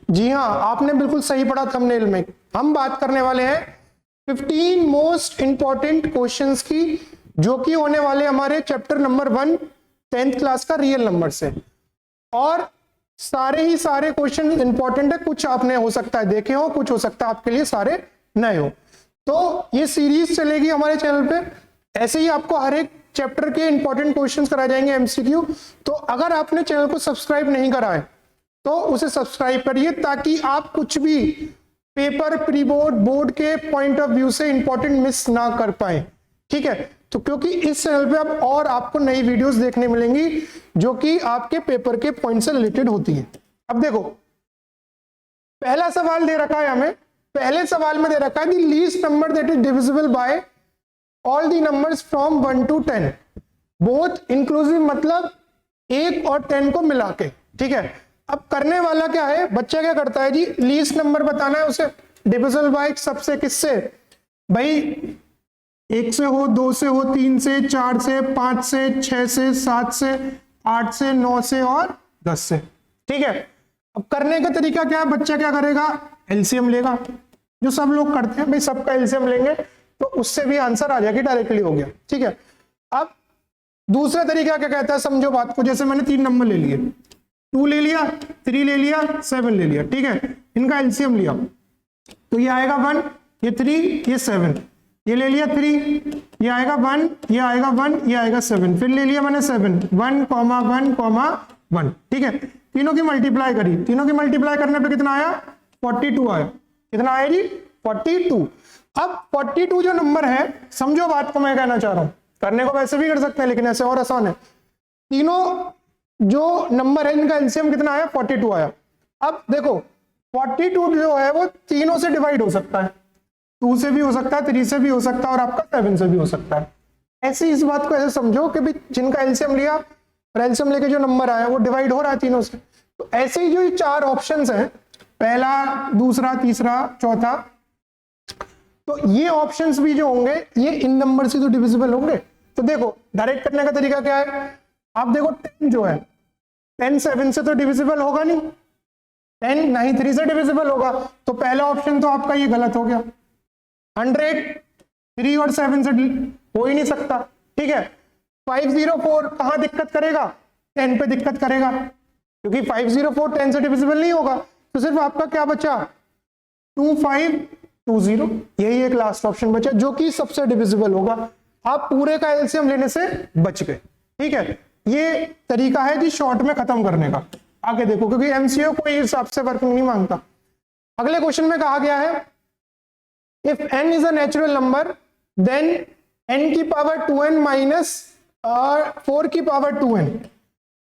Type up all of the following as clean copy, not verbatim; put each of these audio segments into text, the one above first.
जी हाँ, आपने बिल्कुल सही पढ़ा थंबनेल में। हम बात करने वाले हैं 15 मोस्ट इंपॉर्टेंट क्वेश्चंस की, जो कि होने वाले हमारे चैप्टर नंबर 1 10th क्लास का रियल नंबर से। और सारे ही सारे क्वेश्चन इंपॉर्टेंट है, कुछ आपने हो सकता है देखे हो, कुछ हो सकता है आपके लिए सारे नए हो। तो ये सीरीज चलेगी हमारे चैनल पे, ऐसे ही आपको हर एक चैप्टर के इंपॉर्टेंट क्वेश्चंस कराए जाएंगे एमसीक्यू। तो अगर आपने चैनल को सब्सक्राइब नहीं करा है तो उसे सब्सक्राइब करिए, ताकि आप कुछ भी पेपर, प्री बोर्ड, बोर्ड के पॉइंट ऑफ व्यू से इंपॉर्टेंट मिस ना कर पाए। ठीक है, तो क्योंकि इस चैनल पे अब और आपको नई वीडियोस देखने मिलेंगी जो कि आपके पेपर के पॉइंट से रिलेटेड होती है। अब देखो, पहला सवाल दे रखा है हमें, पहले सवाल में दे रखा है the least number that is divisible bye all the numbers from 1 to 10 both inclusive, मतलब 1 और 10 को मिला के। ठीक है, अब करने वाला क्या है, बच्चा क्या करता है जी, लीस्ट नंबर बताना है उसे, डिविजिबल बाय सबसे, किससे भाई, 1 से हो, 2 से हो, 3 से, 4 से, 5 से, 6 से, 7 से, 8 से, 9 से और 10 से। ठीक है, अब करने का तरीका क्या है, बच्चा क्या करेगा, एलसीएम लेगा, जो सब लोग करते हैं भाई, सबका एलसीएम लेंगे तो उससे भी आंसर आ जाएगी, डायरेक्टली हो गया। ठीक है, अब दूसरा तरीका क्या कहता है, समझो बात को, जैसे मैंने 3 नंबर ले लिए, 2 ले लिया, 3 ले लिया, 7 ले लिया। ठीक है, इनका एलसीएम लिया तो ये आएगा 1, ये 3, ये 7, ये ले लिया 3, ये आएगा 1, ये आएगा 1, ये आएगा 7, फिर ले लिया मैंने 7, 1, 1, 1। ठीक है, तीनों की मल्टीप्लाई करी, तीनों की मल्टीप्लाई करने पे कितना आया, 42 आया। कितना आया जी, 42। अब 42 जो नंबर है, समझो बात को मैं कहना चाह रहा हूं, करने को वैसे भी कर सकते हैं लेकिन ऐसे और आसान है। तीनों जो नंबर है इनका एलसीएम कितना आया, 42 आया। अब देखो 42 जो है वो तीनों से डिवाइड हो सकता है, 2 से भी हो सकता है, 3 से भी हो सकता है और आपका 7 से भी हो सकता है। ऐसे इस बात को ऐसे समझो कि भाई जिनका एलसीएम लिया और एलसीएम लेके जो नंबर आया वो डिवाइड हो रहा है तीनों से। तो ऐसे ही जो ये 4 ऑप्शंस हैं, पहला, दूसरा, तीसरा, चौथा, तो ये ऑप्शंस भी जो होंगे ये इन नंबर से तो डिविजिबल होंगे। तो देखो डायरेक्ट करने का तरीका क्या है, आप देखो 10 जो है, 10 7 से तो डिविजिबल होगा नहीं, 10 नहीं 3 से डिविजिबल होगा, तो पहला ऑप्शन तो आपका ये गलत हो गया। 100 3 और 7 से हो ही नहीं सकता। ठीक है, 504 कहां दिक्कत करेगा, 10 पे दिक्कत करेगा, क्योंकि 504 10 से डिविजिबल नहीं होगा। तो सिर्फ आपका क्या बचा, 2520, यही एक लास्ट ऑप्शन बचा जो कि सबसे डिविजिबल होगा। आप पूरे का एलसीएम लेने से बच गए। ठीक है, ये तरीका है जी शॉर्ट में खत्म करने का। आगे देखो, क्योंकि एमसीक्यू कोई हिसाब से वर्किंग नहीं मांगता। अगले क्वेश्चन में कहा गया है if n is a natural number then n की पावर 2n माइनस 4 की पावर 2n।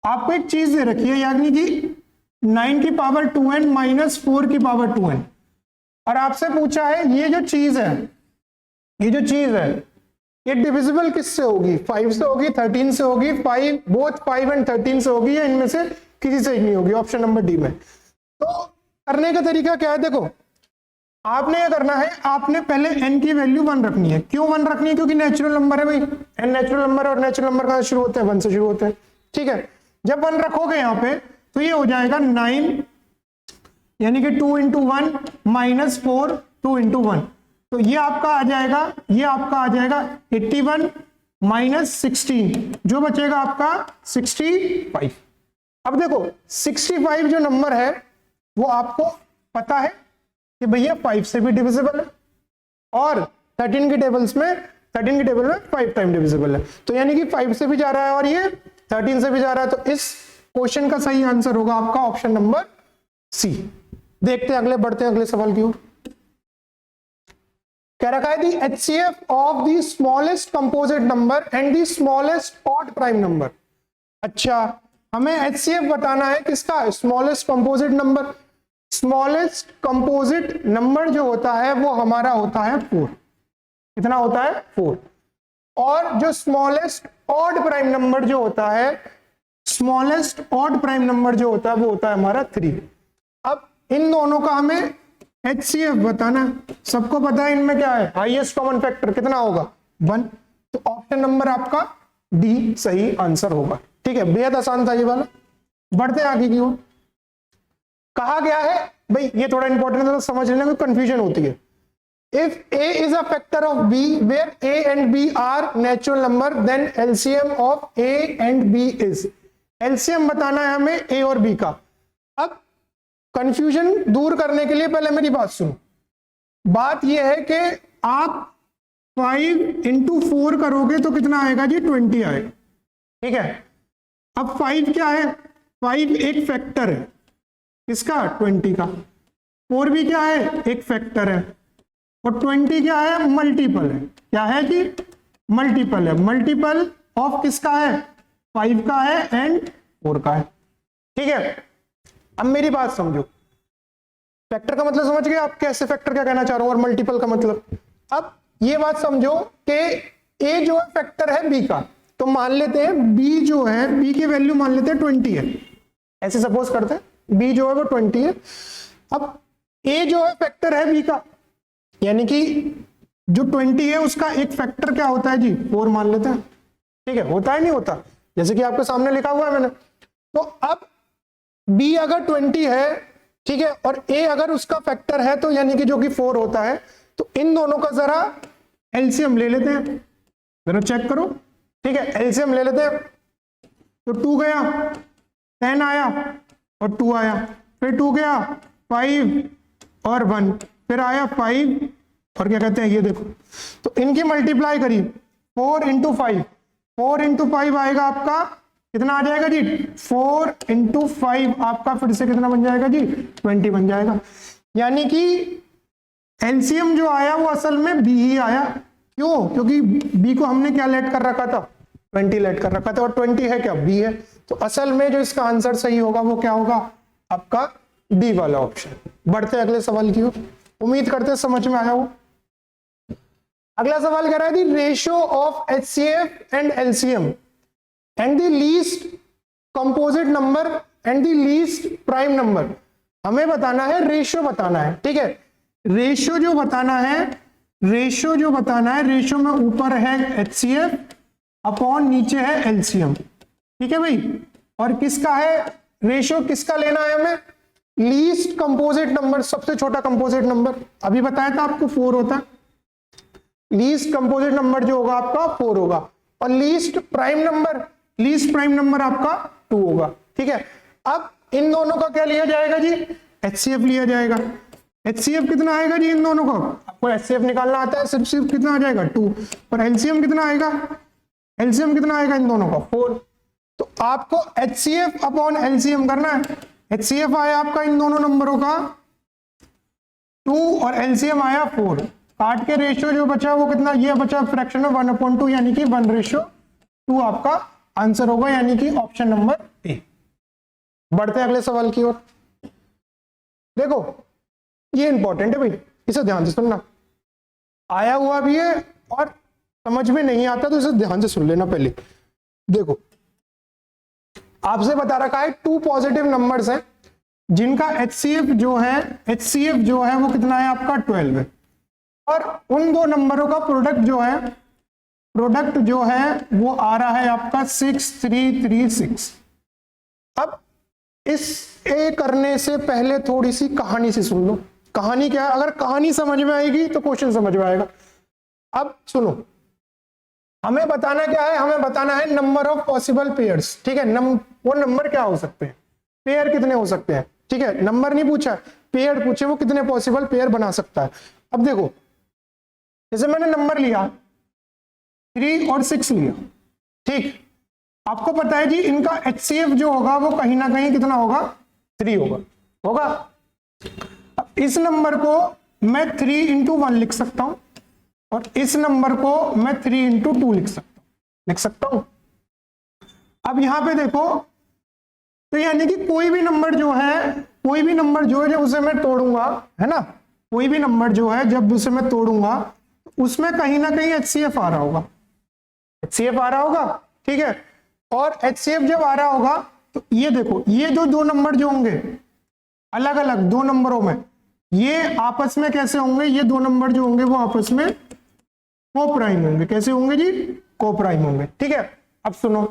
आपको एक चीज दे रखी है, यानी कि 9 की पावर 2n माइनस 4 की पावर 2n, और आपसे पूछा है ये जो चीज है, ये जो चीज है ये डिविजिबल किससे होगी, 5 से होगी, 13 से होगी, 5 बोथ 5 एंड 13 से होगी, या इनमें से किसी से नहीं होगी, ऑप्शन नंबर डी में। तो करने का तरीका क्या है, देखो आपने ये करना है, आपने पहले n की वैल्यू 1 रखनी है। क्यों 1 रखनी है, क्योंकि नेचुरल नंबर है भाई, n नेचुरल नंबर, और नेचुरल नंबर कहां शुरू होते हैं, 1 से शुरू होते हैं। ठीक है, जब 1 रखोगे यहां पे तो ये हो जाएगा 9, यानी कि 2 इंटू 1 माइनस 4, 2 इंटू 1, तो ये आपका आ जाएगा, ये आपका आ जाएगा 81 माइनस 16, जो बचेगा आपका 65। अब देखो 65 जो नंबर है वो आपको पता है कि भैया 5 से भी डिविजिबल है, और 13 की टेबल में 5 टाइम डिविजिबल है, तो यानी कि 5 से भी जा रहा है और ये 13 से भी जा रहा है। तो इस क्वेश्चन का सही आंसर होगा आपका ऑप्शन नंबर सी। देखते हैं अगले, बढ़ते हैं अगले सवाल की ओर। कह रखा है the HCF of the smallest composite number and the smallest odd prime number. अच्छा, हमें एचसीएफ बताना है किसका, smallest composite number. Smallest composite number जो होता है वो हमारा होता है 4। कितना होता है, 4। और जो स्मॉलेस्ट ऑड प्राइम नंबर जो होता है, स्मॉलेस्ट ऑड प्राइम नंबर जो होता है वो होता है हमारा 3। अब इन दोनों का हमें एचसीएफ बताना है। सबको पता है इनमें क्या है, हाईएस्ट कॉमन फैक्टर कितना होगा, 1। तो ऑप्शन नंबर आपका डी सही आंसर होगा। ठीक है, बेहद आसान था ये वाला। बढ़ते हैं आगे की ओर। कहा गया है भाई ये थोड़ा इंपॉर्टेंट है, तो समझ लेना, कोई कंफ्यूजन होती है। If a is a factor of b where a and b are natural number then LCM of a and b is, LCM बताना है हमें a और b का। अब कंफ्यूजन दूर करने के लिए पहले मेरी बात सुनो। बात यह है कि आप 5 into 4 करोगे तो कितना आएगा जी, 20 आएगा, ठीक है। अब 5 क्या है, 5 एक फैक्टर है किसका, 20 का। 4 भी क्या है, एक फैक्टर है, और 20 क्या है, मल्टीपल है। क्या है जी, मल्टीपल है। मल्टीपल ऑफ किसका है, 5 का है एंड 4 का है, ठीक है। अब मेरी बात समझो, फैक्टर का मतलब समझ गए आप, कैसे फैक्टर क्या कहना चाह रहा हूं, और मल्टीपल का मतलब। अब ये बात समझो कि ए जो है फैक्टर है बी का, तो मान लेते हैं बी जो है, बी की वैल्यू मान लेते हैं 20 है, ऐसे सपोज करते हैं बी जो है वो 20 है। अब ए जो है फैक्टर है बी का, यानी कि जो 20 है उसका एक फैक्टर क्या होता है जी, 4 मान लेते हैं, ठीक है। होता है नहीं होता, जैसे कि आपके सामने लिखा हुआ है मैंने। तो अब बी अगर 20 है, ठीक है, और ए अगर उसका फैक्टर है तो यानी कि जो कि 4 होता है, तो इन दोनों का जरा एलसीएम ले लेते हैं, जरा चेक करो, ठीक है। एलसीएम ले लेते हैं, तो 2 गया, 10 आया और 2 आया, फिर 2 गया, 5 और 1, फिर आया 5 और क्या कहते हैं ये देखो, तो इनकी मल्टीप्लाई करी 4 into 5, 4 into 5 आएगा आपका कितना आ जाएगा जी, 4 into 5 आपका फिर से कितना बन जाएगा जी, 20 बन जाएगा। यानी कि एलसीएम जो आया वो असल में बी ही आया। क्यों, क्योंकि बी को हमने क्या लेट कर रखा था, 20 लेट कर रखा था, और 20 है क्या, बी है। तो असल में जो इसका आंसर सही होगा वो क्या होगा, आपका डी वाला ऑप्शन। बढ़ते अगले सवाल की ओर, उम्मीद करते हैं समझ में आया हो। अगला सवाल कह रहा है दी ratio of HCF and LCM and the least composite number and the least prime number. हमें बताना है, रेशियो बताना है, ठीक है। रेशियो जो बताना है, रेशियो में ऊपर है एचसीएफ अपॉन नीचे है एलसीएम, ठीक है भाई। और किसका है रेशियो, किसका लेना है हमें, लीस्ट कंपोजिट नंबर, सबसे छोटा कंपोजिट नंबर। अभी बताया था आपको 4 होता है, लीस्ट कंपोजिट नंबर जो होगा आपका 4 होगा, और लीस्ट प्राइम नंबर आपका 2 होगा, ठीक है। अब इन दोनों का क्या लिया जाएगा जी, एचसीएफ लिया जाएगा। एचसीएफ कितना आएगा जी इन दोनों का, आपको एचसीएफ निकालना आता है, सिर्फ कितना आ जाएगा 2, और एलसीएम कितना आएगा, इन दोनों का 4। तो आपको एचसीएफ अपॉन एलसीएम करना है। एचसीएफ आया आपका इन दोनों नंबरों का 2 और एलसीएम आया 4। काट के रेशियो जो बचा वो कितना, ये बचा फ्रैक्शन में 1/2, यानी कि 1:2 आपका आंसर होगा, यानी कि ऑप्शन नंबर ए। बढ़ते हैं अगले सवाल की ओर। देखो ये इंपॉर्टेंट है भाई, इसे ध्यान से सुनना, आया हुआ भी है और समझ में नहीं आता तो इसे ध्यान से सुन लेना। पहले देखो आपसे बता रखा है 2 पॉजिटिव नंबर्स हैं जिनका एचसीएफ जो है वो कितना है आपका 12 है, और उन 2 नंबरों का प्रोडक्ट जो है वो आ रहा है आपका 6336। अब इस ए करने से पहले थोड़ी सी कहानी से सुन लो। कहानी क्या है, अगर कहानी समझ में आएगी तो क्वेश्चन समझ में आएगा। अब सुनो, हमें बताना क्या है, हमें बताना है नंबर ऑफ पॉसिबल पेयर्स, ठीक है। वो नंबर क्या हो सकते हैं, पेयर कितने हो सकते हैं, ठीक है। नंबर नहीं पूछा, पेयर पूछे, वो कितने पॉसिबल पेयर बना सकता है। अब देखो जैसे मैंने नंबर लिया 3 और 6 लिया, ठीक। आपको पता है जी इनका एचसीएफ जो होगा वो कहीं ना कहीं कितना होगा, 3 होगा। अब इस नंबर को मैं 3 into 1 लिख सकता हूं, और इस नंबर को मैं 3 into 2 लिख सकता हूं। अब यहां पे देखो, तो यानी कि कोई भी नंबर जो है जब उसे मैं तोड़ूंगा, है ना, कोई भी नंबर जो है जब उसे मैं तोड़ूंगा तो उसमें कहीं ना कहीं एचसीएफ आ रहा होगा, ठीक है। और एचसीएफ जब आ रहा होगा तो ये देखो, ये जो 2 नंबर जो होंगे अलग अलग 2 नंबरों में, ये आपस में कैसे होंगे, ये 2 नंबर जो होंगे वो आपस में कोप्राइम होंगे। कैसे होंगे जी, कोप्राइम होंगे, ठीक है। अब सुनो,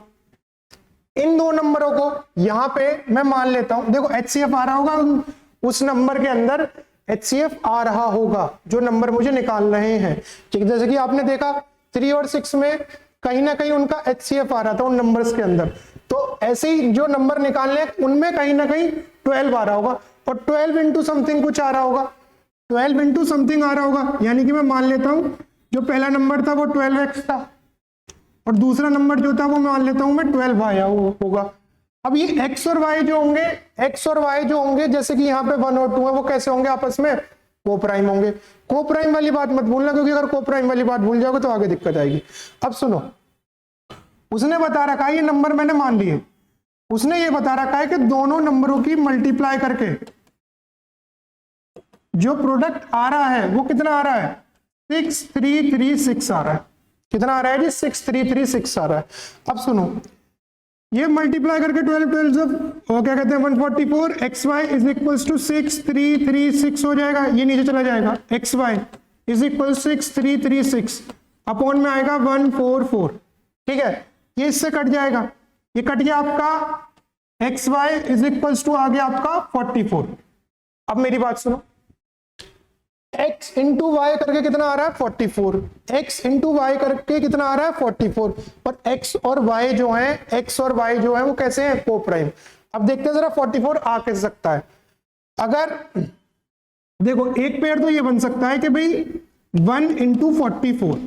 इन 2 नंबरों को यहां पे मैं मान लेता हूं, देखो एचसीएफ आ रहा होगा उस नंबर के अंदर HCF आ रहा होगा जो नंबर मुझे निकाल रहे हैं। ठीक है, जैसे कि आपने देखा 3 और 6 में कहीं ना कहीं उनका HCF आ रहा था उन नंबर्स के अंदर, तो ऐसे ही जो नंबर निकालने उनमें कहीं ना कहीं 12 आ रहा होगा और 12 इंटू समथिंग कुछ आ रहा होगा, 12 इंटू समथिंग आ रहा होगा। यानी कि मैं मान लेता हूं जो पहला नंबर था वो 12x था और दूसरा नंबर जो था वो मैं मान लेता हूं मैं 12 आया होगा। अब ये x और y जो होंगे, x और y जो होंगे, जैसे कि यहाँ पे 1 और 2 है, वो कैसे होंगे आपस में? को प्राइम होंगे। को प्राइम वाली बात मत भूलना, क्योंकि अगर को प्राइम वाली बात भूल जाओगे तो आगे दिक्कत आएगी। अब सुनो, उसने बता रखा है ये नंबर मैंने मान लिए, उसने ये बता रखा है कि दोनों नंबरों की मल्टीप्लाई करके जो प्रोडक्ट आ रहा है वो कितना आ रहा है? 6336 आ रहा है। कितना आ रहा है जी? 6336 आ रहा है। अब सुनो, ये मल्टीप्लाई करके 12 क्या कहते हैं 144 xy इज इक्वल्स टू 6336 हो जाएगा, ये नीचे चला जाएगा, xy इज इक्वल 6336 अपॉन में आएगा 144। ठीक है, ये इससे कट जाएगा, ये कट गया आपका xy इज इक्वल्स टू आ गया आपका 44। अब मेरी बात सुनो, x इंटू वाई करके कितना आ रहा है? 44। x इंटू वाई करके कितना आ रहा है? 44। और x और y जो है, x और y जो है वो कैसे हैं? को प्राइम। अब देखते हैं जरा 44 आ कैसे सकता है। अगर देखो एक पेयर तो ये बन सकता है कि भाई 1 इंटू 44,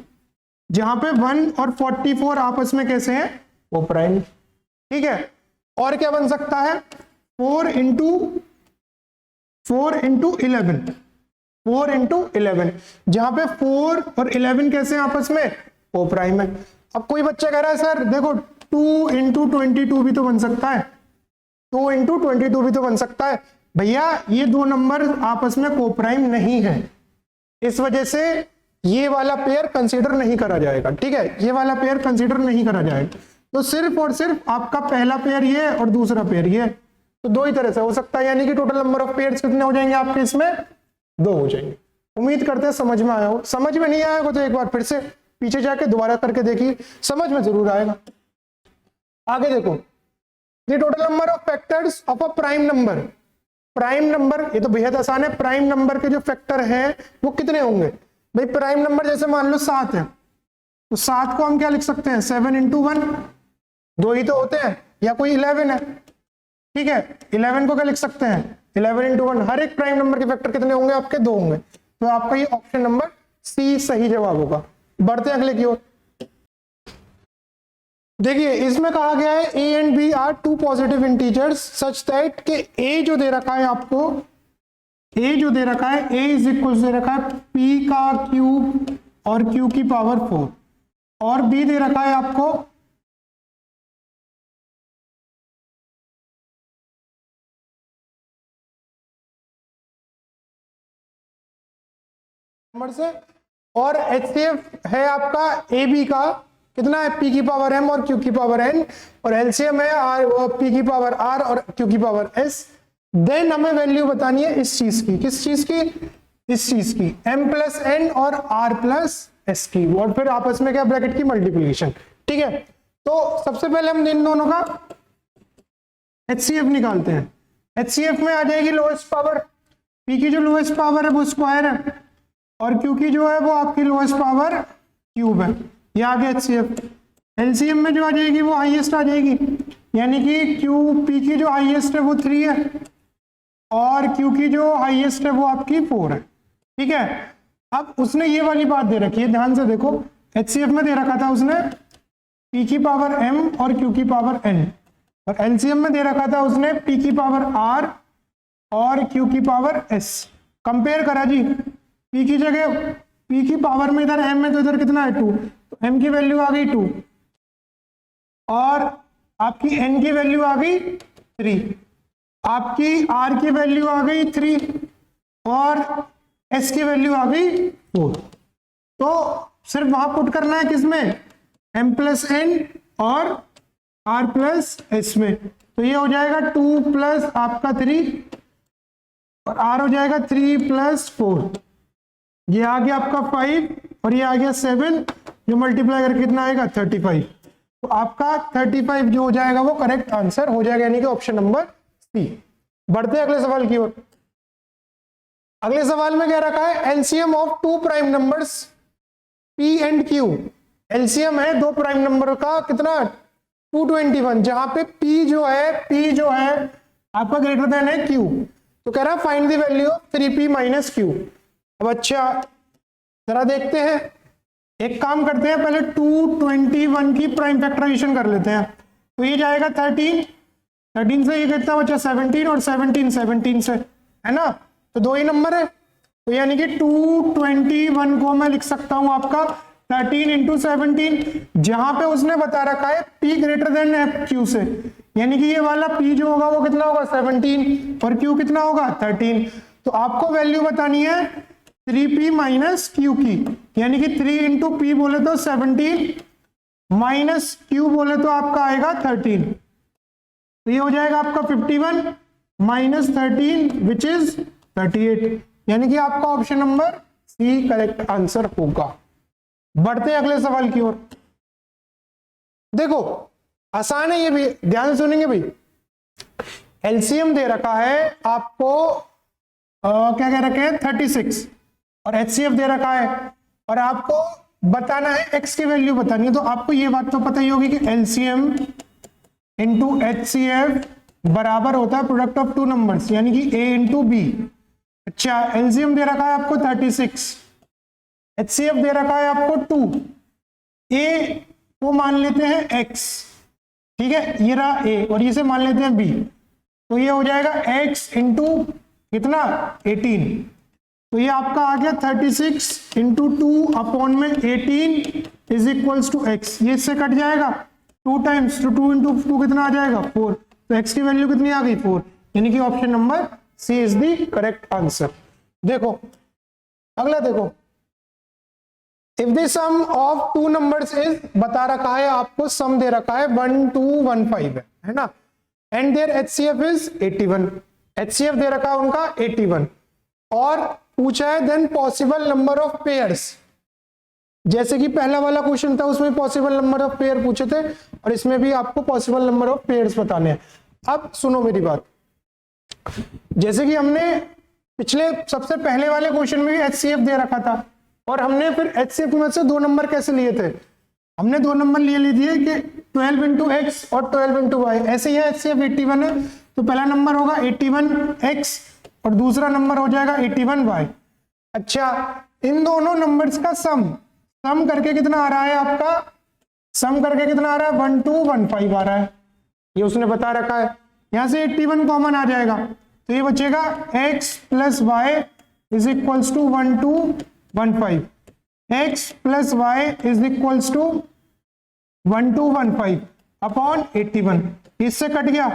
जहां पे 1 और 44 आपस में कैसे हैं? को प्राइम। ठीक है, और क्या बन सकता है? 4 इंटू 11, 4 इंटू 11, जहां पे 4 और 11 कैसे हैं आपस में? को प्राइम है। अब कोई बच्चा कह रहा है सर देखो 2 इंटू 22 भी तो बन सकता है, 2 इंटू 22 भी तो बन सकता है। भैया ये दो नंबर आपस में को प्राइम नहीं है, इस वजह से ये वाला पेयर कंसीडर नहीं करा जाएगा। ठीक है, ये वाला पेयर कंसीडर नहीं करा जाएगा। तो सिर्फ और सिर्फ आपका पहला पेयर ये है और दूसरा पेयर ये है, तो दो ही तरह से हो सकता है। यानी कि टोटल नंबर ऑफ पेयर्स कितने हो जाएंगे आपके? इसमें 2 हो जाएंगे। उम्मीद करते हैं समझ में आया हो। समझ में नहीं आया हो तो एक बार फिर से पीछे जाके दोबारा करके देखिए, समझ में जरूर आएगा। आगे देखो, ये total number of factors of a prime number. Prime number ये तो बेहद आसान है, प्राइम नंबर के जो फैक्टर हैं वो कितने होंगे? भाई प्राइम नंबर जैसे मान लो 7 है, तो 7 को हम क्या लिख सकते हैं? 7 इंटू 1, 2 ही तो होते हैं, या कोई 11 है। ठीक है, 11 को क्या लिख सकते हैं? 11 इंटू 1। हर एक प्राइम नंबर के फैक्टर कितने होंगे आपके? 2 होंगे। तो आपका ये ऑप्शन नंबर सी सही जवाब होगा। बढ़ते हैं अगले की ओर। देखिए इसमें कहा गया है a and b are 2 positive integers such that कि a जो दे रखा है आपको, a जो दे रखा है a इज इक्वल दे रखा है p का क्यूब और q की पावर 4, और b दे रखा है आपको नंबर से, और HCF है आपका AB का कितना है? P की पावर M और Q की पावर N, और LCM है P की पावर R और Q की पावर S। देन हमें वैल्यू बतानी है इस चीज की। किस चीज की? इस चीज की, M प्लस N और R प्लस S की, और फिर आपस में क्या? ब्रैकेट की मल्टीप्लीकेशन। ठीक है, तो सबसे पहले हम इन दोनों का HCF निकालते हैं। HCF में आ जाएगी लोएस्ट पावर, P की जो लोएस्ट पावर है वो स्क्वायर है, और Q की जो है वो आपकी लोएस्ट पावर क्यूब है। ये आ गया HCF। LCM में जो आ जाएगी वो हाईएस्ट आ जाएगी, यानी कि P की जो हाईएस्ट है वो 3 है, और Q की जो हाईएस्ट है वो आपकी 4 है। ठीक है, अब उसने ये वाली बात दे रखी है, ध्यान से देखो। HCF में दे रखा था उसने P की पावर M और Q की पावर N, और LCM में दे रखा था उसने P की पावर R और Q की पावर S। कंपेयर करा जी, P की जगह P की पावर में इधर M है तो इधर कितना है? 2, तो M की वैल्यू आ गई 2, और आपकी N की वैल्यू आ गई 3, आपकी R की वैल्यू आ गई 3, और S की वैल्यू आ गई 4। तो सिर्फ वहां पुट करना है किसमें? M प्लस N और R प्लस S में। तो ये हो जाएगा 2 प्लस आपका 3, और R हो जाएगा 3 प्लस 4, ये आ गया आपका 5, और ये आ गया 7, जो मल्टीप्लाई करके कितना आएगा? 35। तो आपका 35 जो हो जाएगा वो करेक्ट आंसर हो जाएगा, यानी कि ऑप्शन नंबर सी। बढ़ते हैं अगले सवाल की ओर। अगले सवाल में क्या रखा है, LCM of two prime numbers P and Q. LCM है दो प्राइम नंबर का कितना, 221, जहां पे पी जो है आपका ग्रेटर देन है क्यू। तो कह रहा है find the value of 3p minus Q. अब अच्छा जरा देखते हैं, एक काम करते हैं, पहले 221 की प्राइम फैक्टराइजेशन कर लेते हैं। तो ये जाएगा 13 से ये कितना बचा 17, और 17 से है ना, तो दो ही नंबर है। तो यानी कि 221 को मैं लिख सकता हूं आपका 13 इंटू 17, जहां पे उसने बता रखा है P ग्रेटर देन है Q से, यानी कि ये वाला P जो होगा वो कितना होगा 17 और Q कितना होगा 13। तो आपको वैल्यू बतानी है 3p माइनस Q की, यानी कि 3 इंटू P बोले तो 17 माइनस Q बोले तो आपका आएगा 13। तो ये हो जाएगा आपका 51 माइनस 13 विच इज 38, यानी कि आपका option number C correct answer होगा। बढ़ते हैं अगले सवाल की ओर। देखो आसान है ये भी, ध्यान से सुनेंगे भाई। एलसीएम दे रखा है आपको क्या कह रखे हैं 36, और एचसीएफ दे रखा है, और आपको बताना है एक्स की वैल्यू बतानी है। तो आपको ये बात तो पता ही होगी कि एलसीएम इंटू एचसीएफ बराबर होता है प्रोडक्ट ऑफ टू नंबर्स, यानी कि ए इंटू बी। अच्छा एलसीएम दे रखा है आपको 36, एचसीएफ दे रखा है आपको 2, ए को मान लेते हैं x, ठीक है, ये रहा a और इसे मान लेते हैं b। तो ये हो जाएगा x इंटू कितना 18, तो ये आपका आ गया 36 इंटू 2 अपॉन में 18 इज इक्वल्स टू x। ये इससे कट जाएगा 2 टाइम्स, तो 2 इंटू 2 कितना आ जाएगा 4। तो x की वैल्यू कितनी आ गई 4, यानी कि option number C is the correct answer. देखो अगला देखो, if the sum of two numbers is, बता रखा है आपको सम दे रखा है 1215 है ना, and their HCF is 81, HCF दे रखा है उनका 81, और पूछा है then possible number of pairs. जैसे कि पहला वाला क्वेश्चन था उसमें पॉसिबल नंबर ऑफ पेयर पूछे थे, और इसमें भी आपको पॉसिबल नंबर ऑफ पेयर्स बताने हैं। अब सुनो मेरी बात, जैसे कि हमने पिछले सबसे पहले वाले क्वेश्चन में भी एचसीएफ दे रखा था, और हमने फिर एचसीएफ में से दो नंबर कैसे लिए थे, हमने दो नंबर ले दिए कि 12 इंटू एक्स और 12 इंटू वाई। ऐसे ही है एचसीएफ 81 है, तो पहला नंबर होगा 81x और दूसरा नंबर हो जाएगा 81y। अच्छा इन दोनों नंबर्स का सम करके कितना आ रहा है आपका, सम करके कितना आ रहा है 1215 आ रहा है, ये उसने बता रखा है। यहां से 81 कॉमन आ जाएगा, तो ये बचेगा x plus Y is equals to 1215, x plus Y is equals to 1215 upon 81, इससे कट गया,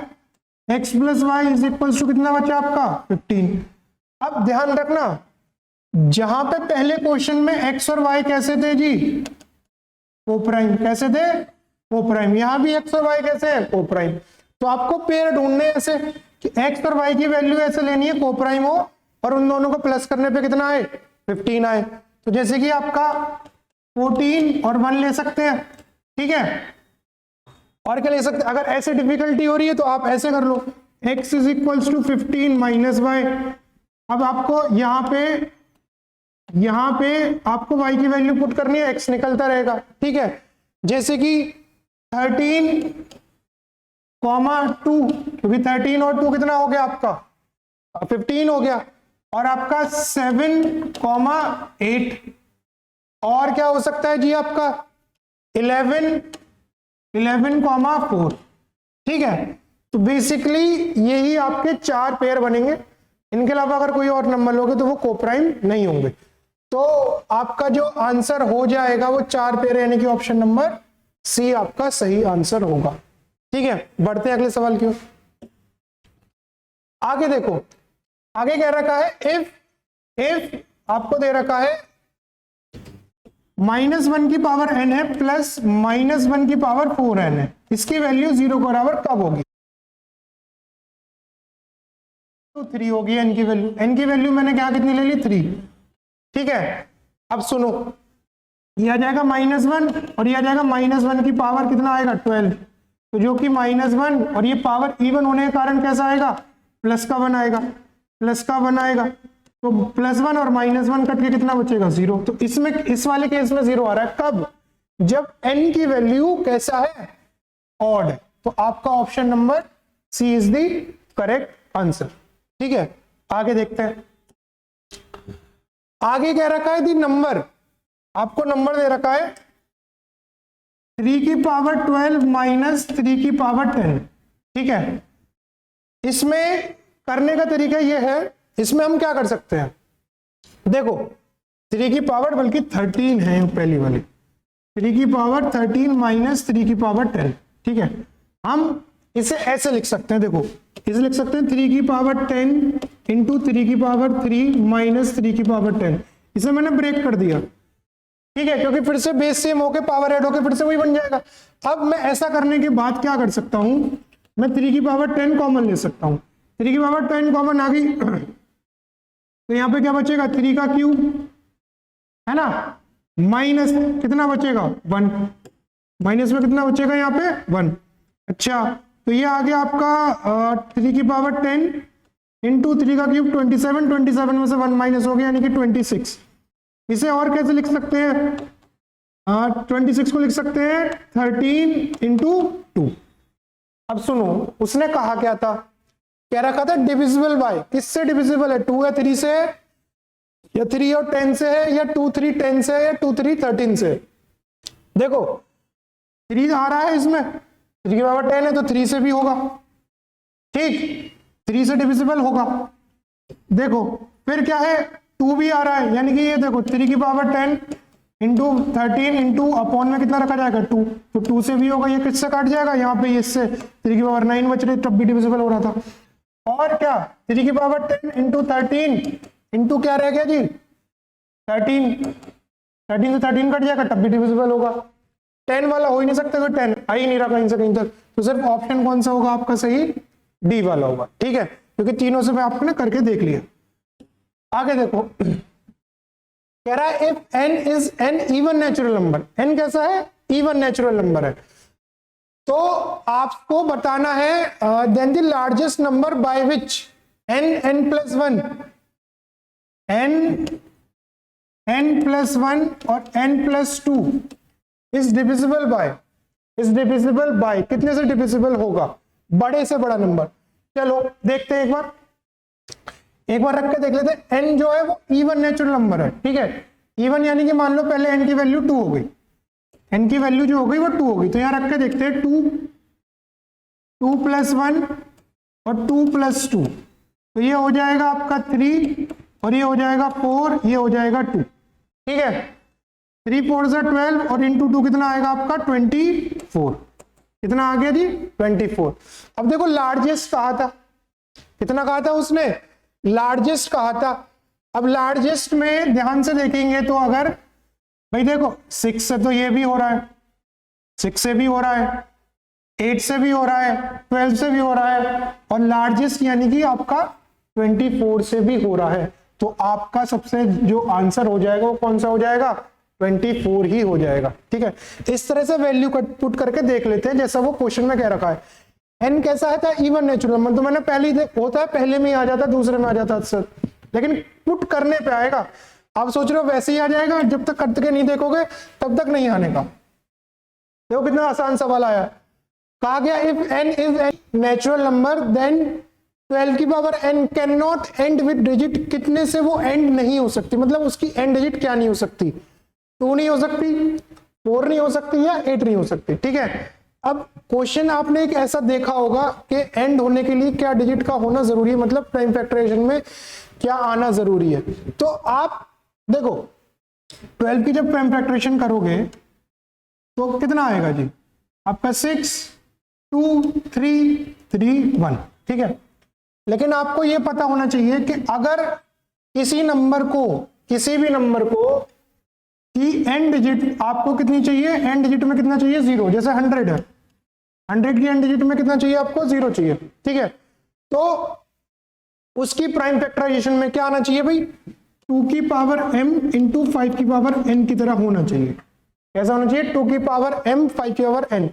x plus Y is equals to कितना बचा आपका 15। अब ध्यान रखना, जहां पे पहले क्वेश्चन में x और y कैसे थे जी को प्राइम, कैसे थे को प्राइम, यहां भी x और y कैसे है को प्राइम। तो आपको पेयर ढूंढने ऐसे कि x और y की वैल्यू ऐसे लेनी है को प्राइम हो, और उन दोनों को प्लस करने पे कितना आए 15 आए। तो जैसे कि आपका 14 और 1 ले सकते हैं, ठीक है, और क्या ले सकते हैं, अगर ऐसे डिफिकल्टी हो रही है तो आप ऐसे कर लो x is equals to 15 minus Y. अब आपको यहाँ पे आपको y की वैल्यू पुट करनी है, x निकलता रहेगा, ठीक है। जैसे कि 13, 2, क्योंकि 13 और 2 कितना हो गया आपका 15 हो गया, और आपका 7, 8, और क्या हो सकता है जी आपका 11, 4, ठीक है। तो बेसिकली यही आपके 4 पेयर बनेंगे, इनके अलावा अगर कोई और नंबर लोगे तो वो कोप्राइम नहीं होंगे। तो आपका जो आंसर हो जाएगा वो 4 पेयर, यानी कि ऑप्शन नंबर सी आपका सही आंसर होगा, ठीक है। बढ़ते हैं अगले सवाल की ओर। आगे देखो, आगे कह रखा है इफ आपको दे रखा है -1 की पावर n है प्लस -1 की पावर 4n है, इसकी वैल्यू 0 के बराबर कब होगी। तो 3 होगी n की वैल्यू, n की वैल्यू मैंने क्या कितनी ले ली 3, ठीक है। अब सुनो, ये आ जाएगा -1 और ये आ जाएगा -1 की पावर कितना आएगा 12, तो जो कि -1 और ये पावर इवन होने के कारण कैसा आएगा प्लस का 1 आएगा, प्लस का 1 आएगा। तो +1 और -1 कट के कितना बचेगा 0। तो इसमें इस वाले केस में 0 आ रहा है कब, जब n की वैल्यू कैसा है, ऑड है। तो आपका option number C is the correct answer. ठीक है, आगे देखते हैं। आगे क्या रखा है दी नंबर, आपको नंबर दे रखा है 3 की पावर 12 माइनस 3 की पावर 10। ठीक है, इसमें करने का तरीका यह है, इसमें हम क्या कर सकते हैं, देखो 3 की पावर बल्कि 13 है पहली वाली, 3 की पावर 13 माइनस 3 की पावर 10। ठीक है, हम इसे ऐसे लिख सकते हैं, देखो इसे लिख सकते हैं 3 की पावर 10 इंटू 3 की पावर 3 माइनस 3 की पावर 10। इसे मैंने ब्रेक कर दिया। ठीक है, क्योंकि फिर से बेस सेम होके पावर ऐड होके फिर से वही बन जाएगा। अब मैं ऐसा करने के बाद क्या कर सकता हूं, मैं 3 की पावर 10 कॉमन ले सकता हूं। 3 की पावर 10 कॉमन आ गई तो यहां पे क्या बचेगा, 3 का क्यूब है ना, माइनस कितना बचेगा 1, माइनस में कितना बचेगा यहाँ पे 1। अच्छा, तो ये आ गया आपका 3 की पावर 10 इंटू 3 का क्यूब 27, 27 में से 1 माइनस हो गया यानी कि 26। इसे और कैसे लिख सकते हैं, 26 को लिख सकते हैं 13 इंटू 2। अब सुनो, उसने कहा क्या था, कह रखा था डिविजिबल बाय, किससे डिविजिबल है, 2 या 3 से, या 3 और 10 से है, या 2 3 10 से है, या 2 3 13 से। देखो 3 आ रहा है इसमें, 3 की पावर 10 है तो 3 से भी होगा। ठीक, 3 से डिविजिबल होगा। देखो फिर क्या है, 2 भी आ रहा है, यानी कि ये देखो 3 की पावर 10 इंटू 13 इंटू अपॉन में कितना रखा जाएगा 2, तो 2 से भी होगा। ये किससे काट जाएगा, यहाँ पे इससे 3 की पावर 9 बच रही, तब भी डिविजिबल हो रहा था। और क्या, 3 की पावर 10 इंटू 13 इंटू क्या रह गया जी 13, 13 से 13 कट जाएगा, तब भी डिविजिबल होगा। 10 वाला हो ही नहीं सकता, कोई 10 आ ही नहीं रहा कहीं से कहीं तक, तो सिर्फ ऑप्शन कौन सा होगा आपका सही, डी वाला होगा। ठीक है, क्योंकि तीनों से मैं आपने करके देख लिया। आगे देखो, कह रहा है if n is an even natural number, n कैसा है, इवन नेचुरल नंबर है, तो आपको बताना है then the largest number by which n plus 1 n plus 1 और n plus 2 is divisible by, कितने से डिविजिबल होगा, बड़े से बड़ा नंबर। चलो देखते हैं एक बार रख के देख लेते हैं। n जो है वो इवन नेचुरल नंबर है। ठीक है, इवन यानी कि मान लो पहले n की वैल्यू 2 हो गई, n की वैल्यू जो हो गई वो 2 हो गई, तो यहां रख के देखते हैं 2 प्लस 1 और 2 प्लस 2, तो ये हो जाएगा आपका 3 और ये हो जाएगा 4, ये हो जाएगा 2। ठीक है, 3 4 से 12 और इंटू 2 कितना आएगा आपका 24, कितना आ गया जी 24। अब देखो लार्जेस्ट कहा था, कितना कहा था उसने, लार्जेस्ट कहा था। अब लार्जेस्ट में ध्यान से देखेंगे तो अगर भाई देखो 6 से तो ये भी हो रहा है, 6 से भी हो रहा है, 8 से भी हो रहा है, 12 से भी हो रहा है, और लार्जेस्ट यानी कि आपका 24 से भी हो रहा है, तो आपका सबसे जो आंसर हो जाएगा वो कौन सा हो जाएगा, 24 ही हो जाएगा। ठीक है, इस तरह से वैल्यू पुट करके देख लेते हैं जैसा वो क्वेश्चन में कह रखा है। n कैसा है था, इवन नेचुरल नंबर, तो मैंने पहले ही होता है, पहले में ही आ जाता, दूसरे में आ जाता अक्सर, लेकिन पुट करने पे आएगा। आप सोच रहे हो वैसे ही आ जाएगा, जब तक करके नहीं देखोगे तब तक नहीं आने का। देखो कितना आसान सवाल आया, कहा गया if n is a natural number then 12 की power n can not end with digit, कितने से वो एंड नहीं हो सकती, मतलब उसकी एंड डिजिट क्या नहीं हो सकती, 2 नहीं हो सकती, 4 नहीं हो सकती, या 8 नहीं हो सकती। ठीक है, अब क्वेश्चन आपने एक ऐसा देखा होगा कि एंड होने के लिए क्या डिजिट का होना जरूरी है, मतलब प्राइम फैक्टराइजेशन में क्या आना जरूरी है। तो आप देखो 12 की जब प्राइम फैक्टराइजेशन करोगे तो कितना आएगा जी आपका 6 2 3 3 1। ठीक है, लेकिन आपको यह पता होना चाहिए कि अगर किसी नंबर को, किसी भी नंबर को की एंड डिजिट आपको कितनी चाहिए, एंड डिजिट में कितना चाहिए 0, जैसे 100 है, 100 की एंड डिजिट में कितना चाहिए आपको 0 चाहिए। ठीक है, तो उसकी प्राइम फैक्टराइजेशन में क्या आना चाहिए भाई, 2 की पावर m इंटू 5 की पावर n की तरह होना चाहिए। कैसा होना चाहिए, 2 की पावर m 5 की पावर n।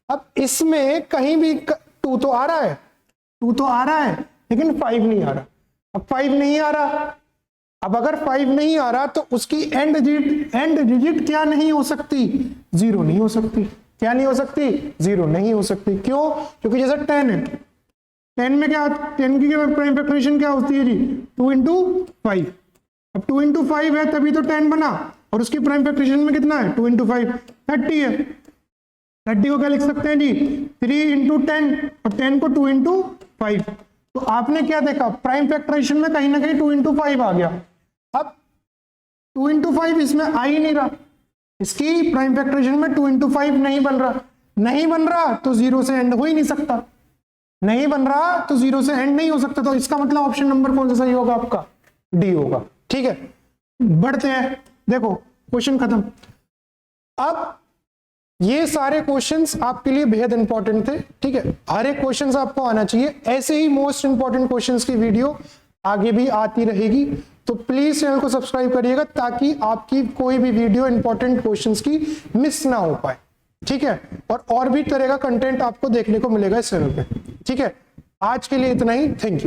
अब इसमें कहीं भी 2 तो आ रहा है, 2 तो आ रहा है, लेकिन 5 नहीं आ रहा। अब 5 नहीं आ रहा अब अगर 5 नहीं आ रहा तो उसकी एंड डिजिट क्या नहीं हो सकती, 0 नहीं हो सकती। क्या नहीं हो सकती, 0 नहीं हो सकती। क्यों? क्योंकि जैसे 10 है, 10 में क्या, 10 की प्राइम फैक्टराइजेशन क्या होती है जी, 2 इंटू 5। अब 2 इंटू 5 है तभी तो 10 बना, और उसकी प्राइम फैक्टराइजेशन में कितना है, 2 इंटू 5 30 है। 30 को क्या लिख सकते हैं जी, 3 इंटू 10, और 10 को 2 इंटू 5। तो आपने क्या देखा, प्राइम फैक्टराइजेशन में कहीं ना कहीं 2 इंटू 5 आ गया। अब 2 इंटू 5 इसमें आ ही नहीं रहा, इसकी प्राइम फैक्टराइजेशन में 2 इंटू 5 नहीं बन रहा। नहीं बन रहा तो 0 से एंड हो ही नहीं सकता, नहीं बन रहा तो 0 से एंड नहीं हो सकता। तो इसका मतलब ऑप्शन नंबर कौन सा सही होगा आपका, डी होगा। ठीक है, बढ़ते हैं, देखो क्वेश्चन खत्म। अब ये सारे क्वेश्चंस आपके लिए बेहद इंपॉर्टेंट थे। ठीक है, हर एक क्वेश्चंस आपको आना चाहिए। ऐसे ही मोस्ट इंपॉर्टेंट क्वेश्चंस की वीडियो आगे भी आती रहेगी, तो प्लीज चैनल को सब्सक्राइब करिएगा ताकि आपकी कोई भी वीडियो इंपॉर्टेंट क्वेश्चंस की मिस ना हो पाए। ठीक है, और भी तरह का कंटेंट आपको देखने को मिलेगा इस चैनल पे। ठीक है, आज के लिए इतना ही, थैंक यू।